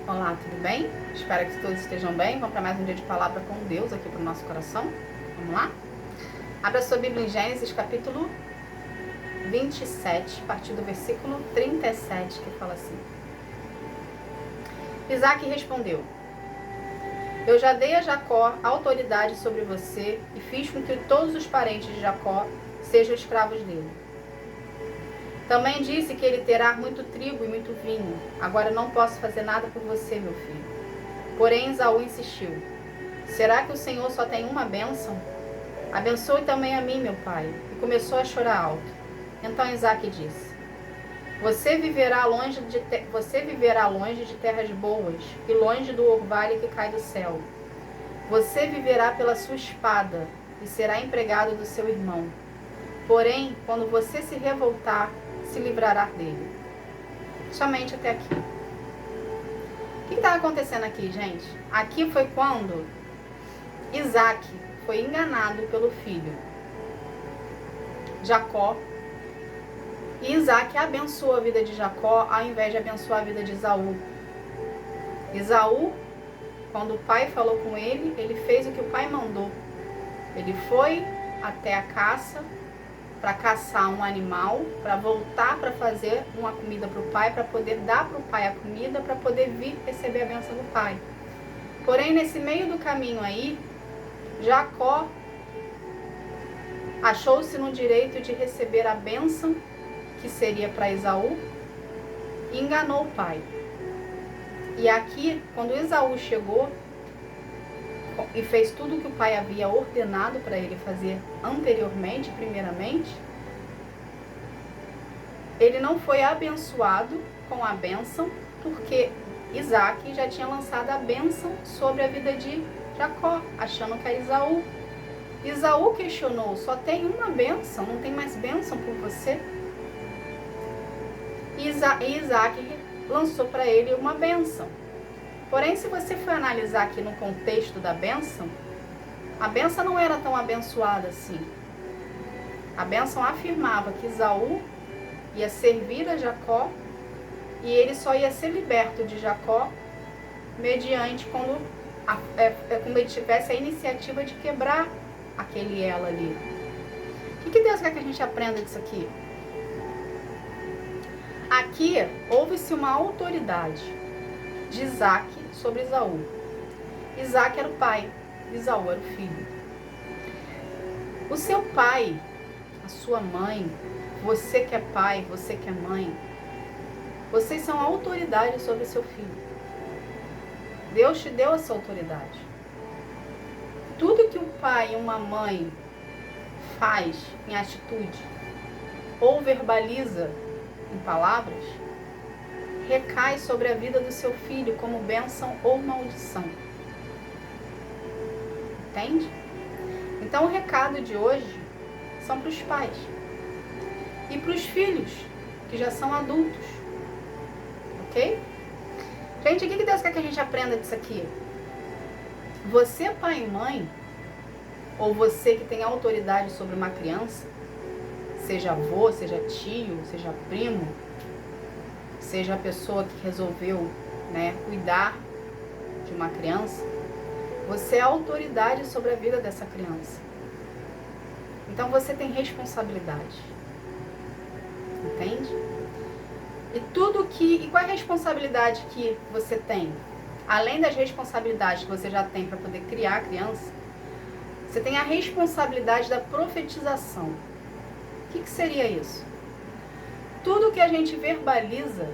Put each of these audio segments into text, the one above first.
Olá, tudo bem? Espero que todos estejam bem. Vamos para mais um dia de palavra com Deus aqui para o nosso coração. Vamos lá? Abra sua Bíblia em Gênesis capítulo 27, a partir do versículo 37, que fala assim. Isaac respondeu: Eu já dei a Jacó autoridade sobre você e fiz com que todos os parentes de Jacó sejam escravos dele. Também disse que ele terá muito trigo e muito vinho. Agora não posso fazer nada por você, meu filho. Porém, Esaú insistiu: Será que o Senhor só tem uma bênção? Abençoe também a mim, meu pai. E começou a chorar alto. Então Isaac disse: Você viverá longe de terras boas e longe do orvalho que cai do céu. Você viverá pela sua espada e será empregado do seu irmão. Porém, quando você se revoltar, se livrará dele. Somente até aqui. O que está acontecendo aqui, gente? Aqui foi quando Isaac foi enganado pelo filho Jacó. E Isaac abençoou a vida de Jacó ao invés de abençoar a vida de Esaú. Esaú, quando o pai falou com ele, ele fez o que o pai mandou. Ele foi até a caça para caçar um animal, para voltar para fazer uma comida para o pai, para poder dar para o pai a comida, para poder vir receber a bênção do pai. Porém, nesse meio do caminho aí, Jacó achou-se no direito de receber a bênção que seria para Esaú e enganou o pai. E aqui, quando Esaú chegou e fez tudo o que o pai havia ordenado para ele fazer anteriormente, primeiramente, ele não foi abençoado com a bênção, porque Isaac já tinha lançado a bênção sobre a vida de Jacó, achando que era Esaú. Esaú questionou: só tem uma bênção, não tem mais bênção por você? E Isaac lançou para ele uma bênção. Porém, se você for analisar aqui no contexto da bênção, a bênção não era tão abençoada assim. A bênção afirmava que Esaú ia servir a Jacó e ele só ia ser liberto de Jacó mediante quando ele tivesse a iniciativa de quebrar aquele elo ali. O que Deus quer que a gente aprenda disso aqui? Aqui houve-se uma autoridade de Isaac sobre Esaú. Isaac era o pai, Esaú era o filho. O seu pai, a sua mãe, você que é pai, você que é mãe, vocês são autoridade sobre seu filho. Deus te deu essa autoridade. Tudo que um pai e uma mãe faz em atitude ou verbaliza em palavras, recai sobre a vida do seu filho como bênção ou maldição. Entende? Então o recado de hoje são para os pais e para os filhos que já são adultos. Ok? Gente, o que Deus quer que a gente aprenda disso aqui? Você, pai e mãe, ou você que tem autoridade sobre uma criança, seja avô, seja tio, seja primo, seja a pessoa que resolveu, cuidar de uma criança, você é autoridade sobre a vida dessa criança. Então você tem responsabilidade. Entende? E qual é a responsabilidade que você tem? Além das responsabilidades que você já tem para poder criar a criança, você tem a responsabilidade da profetização. O que seria isso? Tudo que a gente verbaliza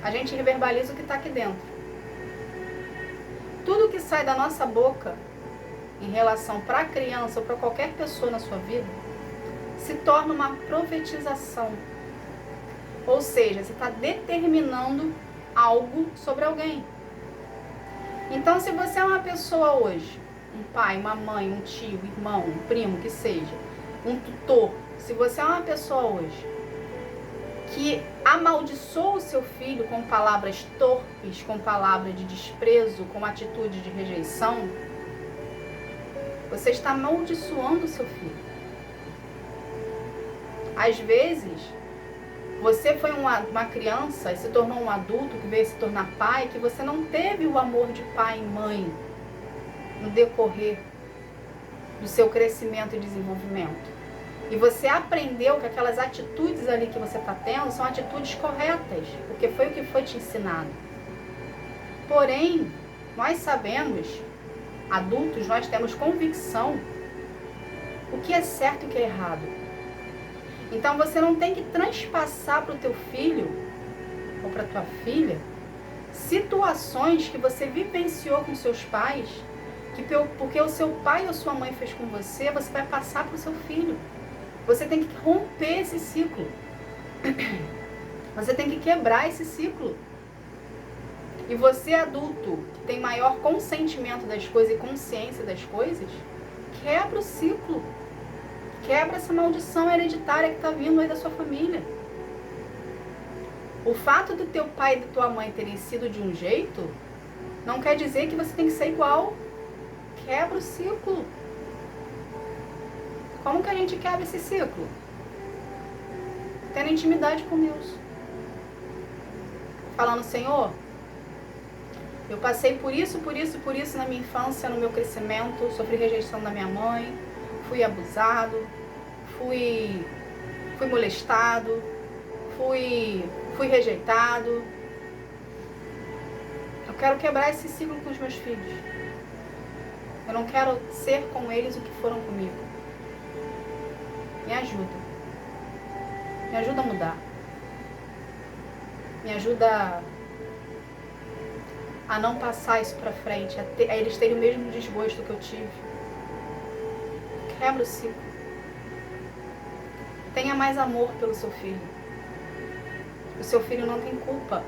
o que está aqui dentro. Tudo que sai da nossa boca em relação para a criança ou para qualquer pessoa na sua vida se torna uma profetização. Ou seja, você está determinando algo sobre alguém. Então, se você é uma pessoa hoje, um pai, uma mãe, um tio, um irmão, um primo, que seja, um tutor, se você é uma pessoa hoje que amaldiçoa o seu filho com palavras torpes, com palavras de desprezo, com atitude de rejeição, você está amaldiçoando o seu filho. Às vezes, Você foi uma criança e se tornou um adulto que veio se tornar pai, que você não teve o amor de pai e mãe no decorrer do seu crescimento e desenvolvimento. E você aprendeu que aquelas atitudes ali que você está tendo são atitudes corretas, porque foi o que foi te ensinado. Porém, nós sabemos, adultos, nós temos convicção o que é certo e o que é errado. Então você não tem que transpassar para o teu filho ou para a tua filha situações que você vivenciou com seus pais, que porque o seu pai ou sua mãe fez com você, você vai passar para o seu filho. Você tem que romper esse ciclo. Você tem que quebrar esse ciclo. E você, adulto, que tem maior consentimento das coisas e consciência das coisas, quebra o ciclo. Quebra essa maldição hereditária que está vindo aí da sua família. O fato do teu pai e da tua mãe terem sido de um jeito, não quer dizer que você tem que ser igual. Quebra o ciclo. Como que a gente quebra esse ciclo? Tendo intimidade com Deus. Falando, Senhor, eu passei por isso na minha infância, no meu crescimento, sofri rejeição da minha mãe, fui abusado, fui molestado, fui rejeitado. Eu quero quebrar esse ciclo com os meus filhos. Eu não quero ser com eles o que foram comigo. Me ajuda. Me ajuda a mudar. Me ajuda a não passar isso pra frente, a eles terem o mesmo desgosto que eu tive. Quebra o ciclo. Tenha mais amor pelo seu filho. O seu filho não tem culpa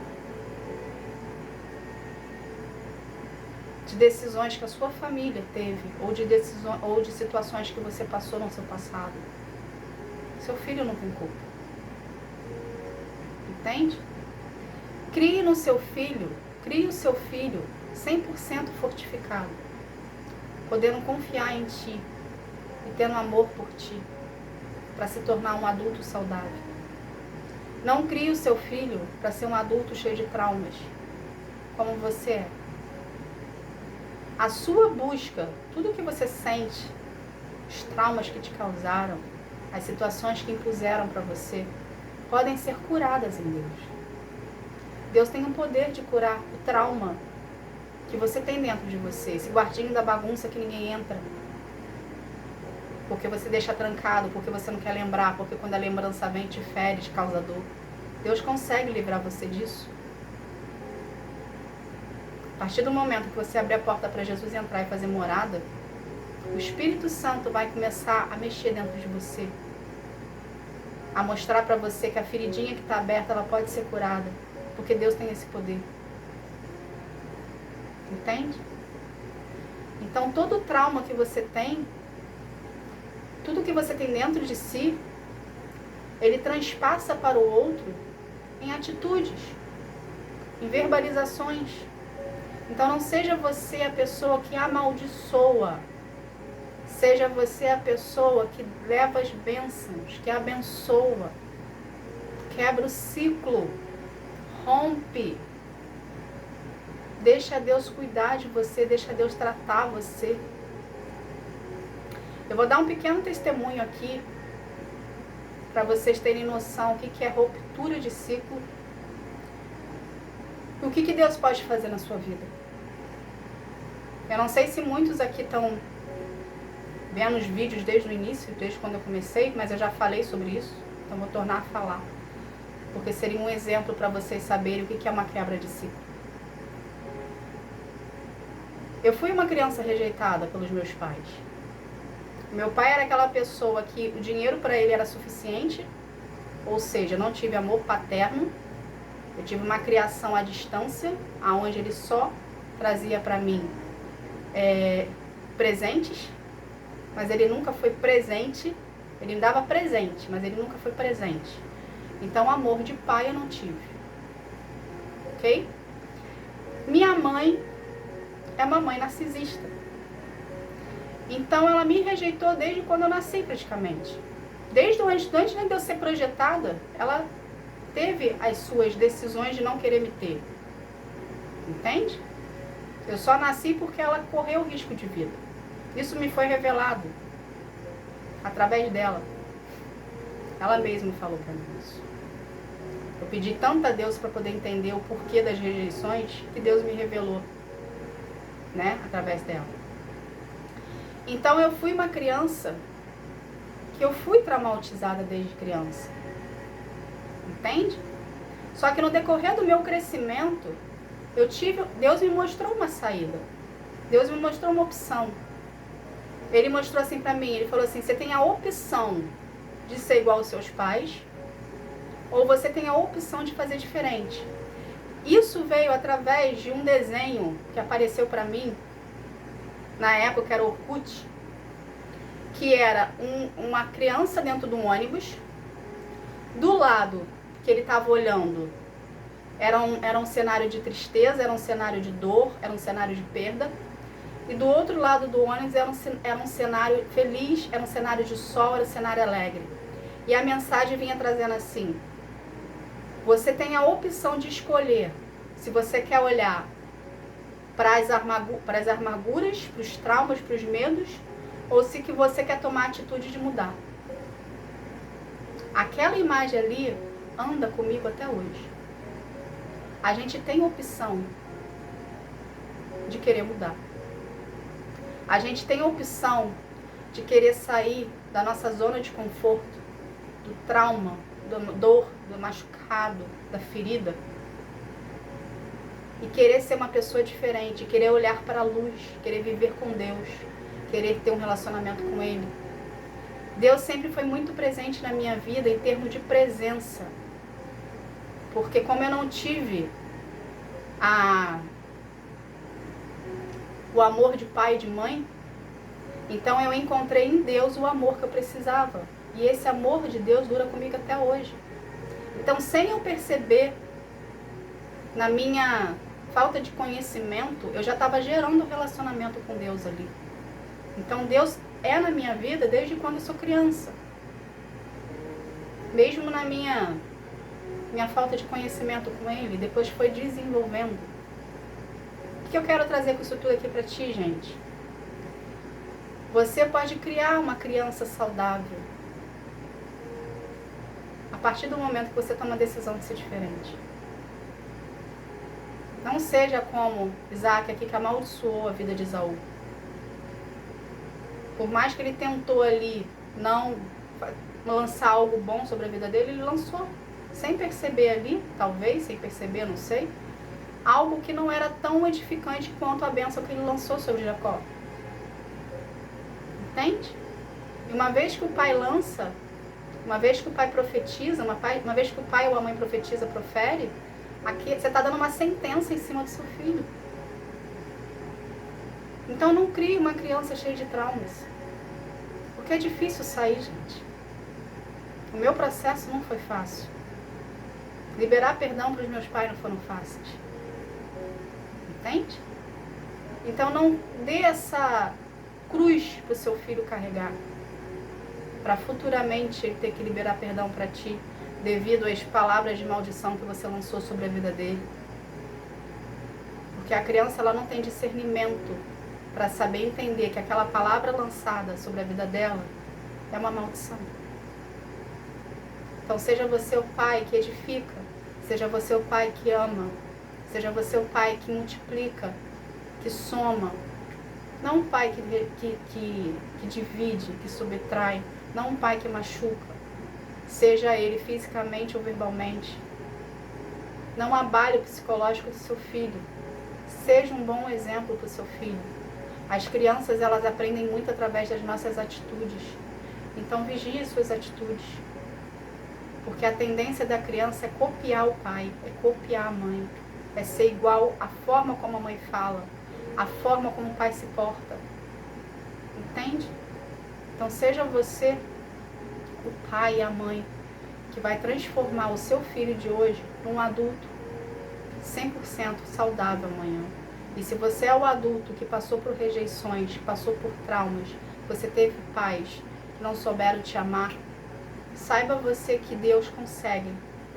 de decisões que a sua família teve, ou de situações que você passou no seu passado. Seu filho não tem culpa. Entende? Crie o seu filho 100% fortificado, podendo confiar em ti e tendo amor por ti, para se tornar um adulto saudável. Não crie o seu filho para ser um adulto cheio de traumas, como você é. A sua busca, tudo que você sente, os traumas que te causaram, as situações que impuseram para você, podem ser curadas em Deus. Deus tem o poder de curar o trauma que você tem dentro de você, esse guardinho da bagunça que ninguém entra. Porque você deixa trancado, porque você não quer lembrar, porque quando a lembrança vem te fere, te causa dor. Deus consegue livrar você disso. A partir do momento que você abrir a porta para Jesus entrar e fazer morada, o Espírito Santo vai começar a mexer dentro de você. A mostrar para você que a feridinha que está aberta, ela pode ser curada. Porque Deus tem esse poder. Entende? Então, todo o trauma que você tem, tudo que você tem dentro de si, ele transpassa para o outro em atitudes, em verbalizações. Então, não seja você a pessoa que amaldiçoa. Seja você a pessoa que leva as bênçãos, que abençoa. Quebra o ciclo. Rompe. Deixa Deus cuidar de você, deixa Deus tratar você. Eu vou dar um pequeno testemunho aqui para vocês terem noção o que é ruptura de ciclo e o que Deus pode fazer na sua vida. Eu não sei se muitos aqui estão vendo os vídeos desde o início, desde quando eu comecei, mas eu já falei sobre isso, então vou tornar a falar. Porque seria um exemplo para vocês saberem o que é uma quebra de ciclo. Eu fui uma criança rejeitada pelos meus pais. Meu pai era aquela pessoa que o dinheiro para ele era suficiente, ou seja, eu não tive amor paterno. Eu tive uma criação à distância, onde ele só trazia para mim presentes, mas ele nunca foi presente. Ele me dava presente, mas ele nunca foi presente. Então, amor de pai eu não tive. Ok? Minha mãe é uma mãe narcisista. Então, ela me rejeitou desde quando eu nasci, praticamente. Desde antes de eu ser projetada, ela teve as suas decisões de não querer me ter. Entende? Eu só nasci porque ela correu risco de vida. Isso me foi revelado através dela. Ela mesma falou para mim isso. Eu pedi tanto a Deus para poder entender o porquê das rejeições, que Deus me revelou, né, através dela. Então eu fui uma criança que eu fui traumatizada desde criança. Entende? Só que no decorrer do meu crescimento, Deus me mostrou uma saída. Deus me mostrou uma opção. Ele mostrou assim para mim, ele falou assim: você tem a opção de ser igual aos seus pais, ou você tem a opção de fazer diferente. Isso veio através de um desenho que apareceu para mim, na época era Orkut, que era uma criança dentro de um ônibus. Do lado que ele estava olhando era um cenário de tristeza, era um cenário de dor, era um cenário de perda. E do outro lado do ônibus era um cenário feliz, era um cenário de sol, era um cenário alegre. E a mensagem vinha trazendo assim: você tem a opção de escolher se você quer olhar para as amarguras, para os traumas, para os medos, ou se que você quer tomar a atitude de mudar. Aquela imagem ali anda comigo até hoje. A gente tem opção de querer mudar. A gente tem a opção de querer sair da nossa zona de conforto, do trauma, da dor, do machucado, da ferida. E querer ser uma pessoa diferente, querer olhar para a luz, querer viver com Deus, querer ter um relacionamento com Ele. Deus sempre foi muito presente na minha vida em termos de presença. Porque como eu não tive o amor de pai e de mãe, então eu encontrei em Deus o amor que eu precisava. E esse amor de Deus dura comigo até hoje. Então, sem eu perceber, na minha falta de conhecimento, eu já estava gerando um relacionamento com Deus ali. Então, Deus é na minha vida desde quando eu sou criança. Mesmo na minha falta de conhecimento com Ele, depois foi desenvolvendo. O que eu quero trazer com isso tudo aqui para ti, gente? Você pode criar uma criança saudável a partir do momento que você toma a decisão de ser diferente. Não seja como Isaac aqui, que amaldiçoou a vida de Esaú. Por mais que ele tentou ali não lançar algo bom sobre a vida dele, ele lançou, sem perceber ali, talvez, sem perceber, não sei, algo que não era tão edificante quanto a bênção que ele lançou sobre Jacó. Entende? E uma vez que o pai lança, uma vez que o pai profetiza, uma vez que o pai ou a mãe profetiza, profere, aqui você está dando uma sentença em cima do seu filho. Então não crie uma criança cheia de traumas. Porque é difícil sair, gente. O meu processo não foi fácil. Liberar perdão para os meus pais não foram fáceis. Entende? Então não dê essa cruz para o seu filho carregar. Para futuramente ele ter que liberar perdão para ti, devido às palavras de maldição que você lançou sobre a vida dele. Porque a criança ela não tem discernimento para saber entender que aquela palavra lançada sobre a vida dela é uma maldição. Então seja você o pai que edifica, seja você o pai que ama, seja você o pai que multiplica, que soma. Não um pai que divide, que subtrai, não um pai que machuca, seja ele fisicamente ou verbalmente. Não abale o psicológico do seu filho. Seja um bom exemplo para o seu filho. As crianças, elas aprendem muito através das nossas atitudes. Então, vigie suas atitudes. Porque a tendência da criança é copiar o pai, é copiar a mãe. É ser igual à forma como a mãe fala, a forma como o pai se porta. Entende? Então, seja você o pai e a mãe que vai transformar o seu filho de hoje num adulto 100% saudável amanhã. E se você é o adulto que passou por rejeições, que passou por traumas, você teve pais que não souberam te amar, saiba você que Deus consegue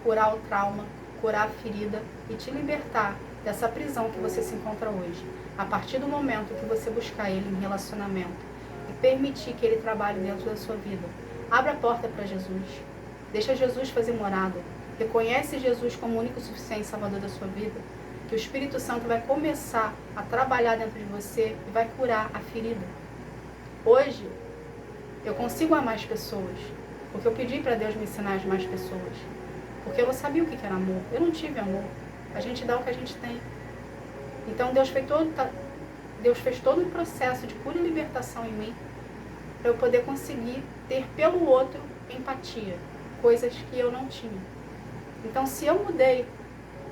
curar o trauma, curar a ferida e te libertar dessa prisão que você se encontra hoje. A partir do momento que você buscar Ele em relacionamento e permitir que Ele trabalhe dentro da sua vida, abra a porta para Jesus, deixa Jesus fazer morada, reconhece Jesus como o único suficiente Salvador da sua vida, que o Espírito Santo vai começar a trabalhar dentro de você e vai curar a ferida. Hoje, eu consigo amar as pessoas, porque eu pedi para Deus me ensinar as mais pessoas. Porque eu não sabia o que era amor. Eu não tive amor. A gente dá o que a gente tem. Então Deus fez todo um processo de cura e libertação em mim, para eu poder conseguir ter pelo outro empatia. Coisas que eu não tinha. Então, se eu mudei,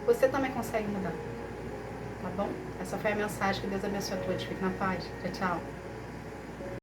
você também consegue mudar. Tá bom? Essa foi a mensagem. Que Deus abençoe a todos. Fique na paz. Tchau, tchau.